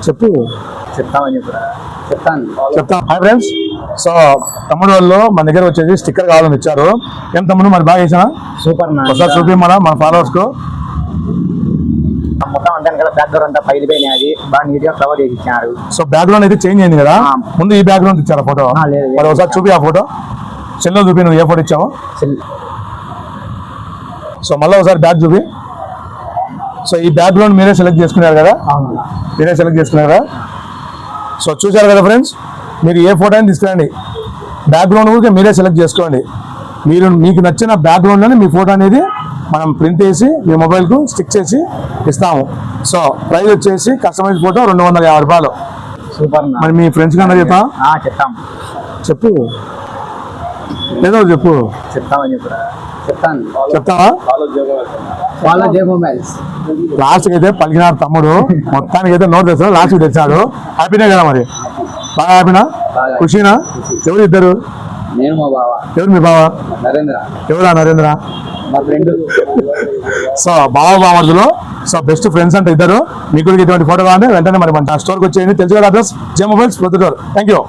చెప్పు. చెప్తాను. Hi friends. So తమ్ముడు వాళ్ళు మన దగ్గర వచ్చేసి స్టిక్కర్ కావాలని ఇచ్చారు. ఏం తమ్ముడు మరి బాగా చేసినా? సూపర్. ఒకసారి చూపి మన ఫాలోవర్స్ కు. మొత్తం అంతా కదా బ్యాక్గ్రౌండ్ అంతా పైలిపోయినాయి, అది బాగా నీట్ గా కవర్ చేసి ఇచ్చారు. సో బ్యాక్గ్రౌండ్ అయితే చేంజ్ అయింది కదా, ముందు ఈ బ్యాక్గ్రౌండ్ ఇచ్చారా ఫోటో? మరి ఒకసారి చూపి ఆ ఫోటో, సెల్లో చూపి నువ్వు ఏ ఫోటో ఇచ్చావు. సో మళ్ళీ ఒకసారి బ్యాక్ చూపి. సో ఈ బ్యాక్గ్రౌండ్ మీరే సెలెక్ట్ చేసుకున్నారు కదా? సో చూసారు కదా ఫ్రెండ్స్, మీరు ఏ ఫోటో అయినా తీసుకురండి, బ్యాక్గ్రౌండ్ కూడా మీరే సెలెక్ట్ చేసుకోండి. మీకు నచ్చిన బ్యాక్గ్రౌండ్లోనే మీ ఫోటో అనేది మనం ప్రింట్ చేసి మీ మొబైల్కు స్టిక్ చేసి ఇస్తాము. సో ప్రైస్ వచ్చేసి కస్టమైజ్ ఫోటో 250 రూపాయలు. సూపర్. మరి మీ ఫ్రెండ్స్ కన్నా చెప్తాం? చెప్పు, ఏదో చెప్పు. చెప్తావా? లాస్ట్ కి అయితే పలికినాడు తమ్ముడు, మొత్తానికి అయితే నోట్ తెచ్చాడు, లాస్ట్ కి తెచ్చాడు. హ్యాపీనే కదా మరి? బాగా హ్యాపీనా? ఖుషీనా? ఎవరు ఇద్దరు? నేను మా బావ. ఎవరు మీ బావ? నరేంద్ర. ఎవరా నరేంద్ర? మా ఫ్రెండ్. సో బావమరుదులు, సో బెస్ట్ ఫ్రెండ్స్ అంటే ఇద్దరు. మీకు ఇటువంటి ఫోటో కావాలంటే వెంటనే మరి మన స్టోర్కి వచ్చేయండి. తెలుసు కదా address, J mobiles Proddatur. Thank you.